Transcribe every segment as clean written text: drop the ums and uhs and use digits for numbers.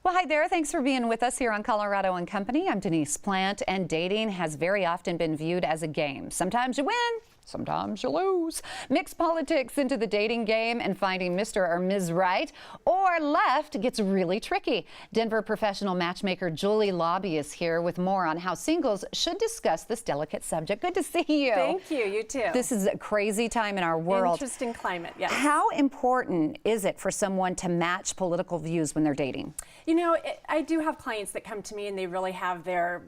Well, hi there. Thanks for being with us here on Colorado and Company. I'm Denise Plant, and dating has very often been viewed as a game. Sometimes you win, sometimes you lose. Mix politics into the dating game and finding Mr. or Ms. Right or left gets really tricky. Denver professional matchmaker Julie Labbe is here with more on how singles should discuss this delicate subject. Good to see you. Thank you. You too. This is a crazy time in our world. Interesting climate, yes. How important is it for someone to match political views when they're dating? You know, I do have clients that come to me and they really have their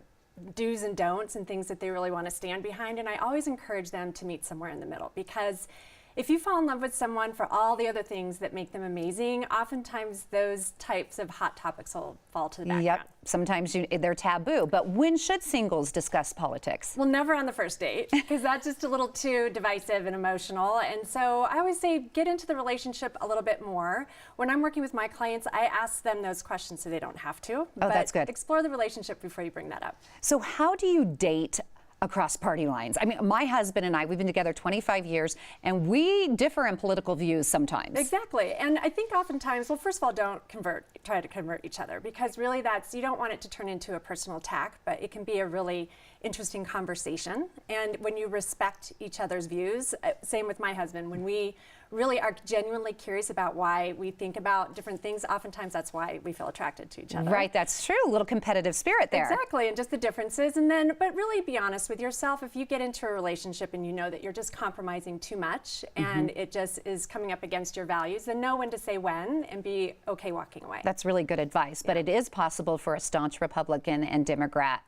do's and don'ts and things that they really want to stand behind, and I always encourage them to meet somewhere in the middle, because if you fall in love with someone for all the other things that make them amazing, oftentimes those types of hot topics will fall to the background. Yep, sometimes they're taboo. But when should singles discuss politics? Well, never on the first date, because that's just a little too divisive and emotional. And so I always say get into the relationship a little bit more. When I'm working with my clients, I ask them those questions so they don't have to. Oh, but that's good. Explore the relationship before you bring that up. So how do you date across party lines? I mean, my husband and I, we've been together 25 years, and we differ in political views sometimes. Exactly. And I think oftentimes, well, first of all, don't try to convert each other, because really you don't want it to turn into a personal attack, but it can be a really interesting conversation. And when you respect each other's views, same with my husband, when we really are genuinely curious about why we think about different things, oftentimes that's why we feel attracted to each other. Right, that's true. A little competitive spirit there. Exactly, and just the differences. And then, but really be honest with yourself. If you get into a relationship and you know that you're just compromising too much and it just is coming up against your values, then know when to say when and be okay walking away. That's really good advice, but it is possible for a staunch Republican and Democrat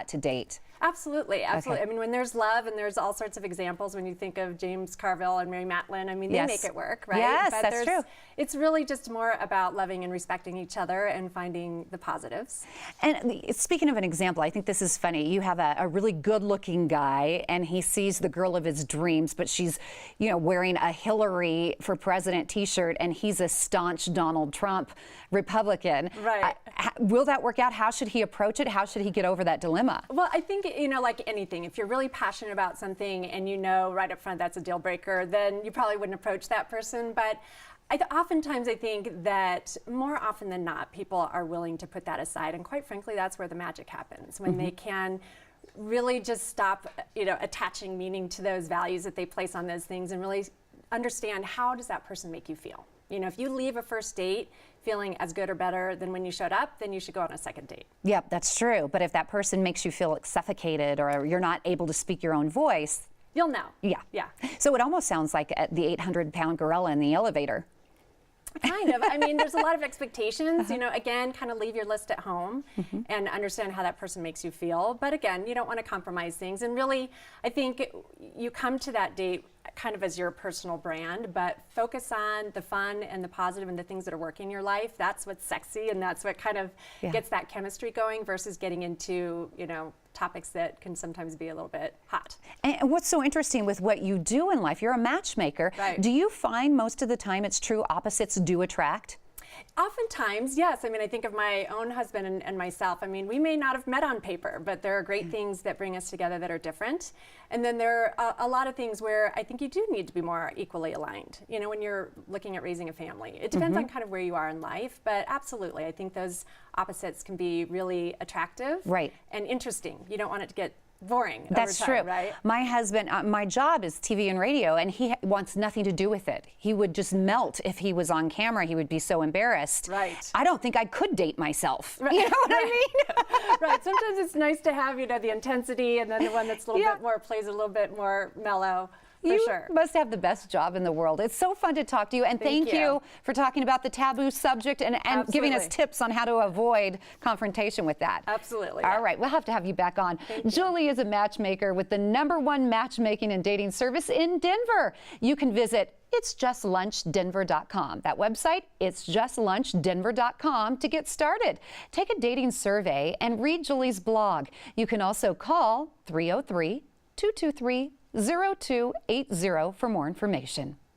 to date. Absolutely, absolutely. Okay. I mean, when there's love, and there's all sorts of examples, when you think of James Carville and Mary Matlin, I mean, they make it work, right? Yes, but that's true. It's really just more about loving and respecting each other and finding the positives. And speaking of an example, I think this is funny. You have a really good-looking guy, and he sees the girl of his dreams, but she's, wearing a Hillary for President T-shirt, and he's a staunch Donald Trump Republican. Right. Will that work out? How should he approach it? How should he get over that dilemma? Well, I think, like anything, if you're really passionate about something and you know right up front that's a deal breaker, then you probably wouldn't approach that person. But oftentimes I think that more often than not, people are willing to put that aside. And quite frankly, that's where the magic happens, when they can really just stop, attaching meaning to those values that they place on those things and really understand, how does that person make you feel? If you leave a first date feeling as good or better than when you showed up, then you should go on a second date. Yep, that's true. But if that person makes you feel suffocated or you're not able to speak your own voice, you'll know. Yeah. Yeah. So it almost sounds like the 800-pound gorilla in the elevator. Kind of. I mean, there's a lot of expectations. Again, kind of leave your list at home and understand how that person makes you feel. But again, you don't want to compromise things. And really, I think you come to that date kind of as your personal brand, but focus on the fun and the positive and the things that are working in your life. That's what's sexy, and that's what kind of gets that chemistry going, versus getting into, topics that can sometimes be a little bit hot. And what's so interesting with what you do in life, you're a matchmaker. Right. Do you find most of the time it's true opposites do attract? Oftentimes, yes. I mean, I think of my own husband and myself. I mean, we may not have met on paper, but there are great things that bring us together that are different. And then there are a lot of things where I think you do need to be more equally aligned, when you're looking at raising a family. It depends on kind of where you are in life, but absolutely, I think those opposites can be really attractive and interesting. You don't want it to get boring. That's over time, true. right? My husband, my job is TV and radio, and he wants nothing to do with it. He would just melt if he was on camera. He would be so embarrassed. Right. I don't think I could date myself. Right. You know what I mean? Right. Sometimes it's nice to have, the intensity, and then the one that's a little bit more, plays a little bit more mellow. For sure. You must have the best job in the world. It's so fun to talk to you, and thank you for talking about the taboo subject and giving us tips on how to avoid confrontation with that. Absolutely. All right, we'll have to have you back on. Julie is a matchmaker with the #1 matchmaking and dating service in Denver. You can visit itsjustlunchddenver.com. That website, itsjustlunchddenver.com, to get started. Take a dating survey and read Julie's blog. You can also call 303-223-0280 for more information.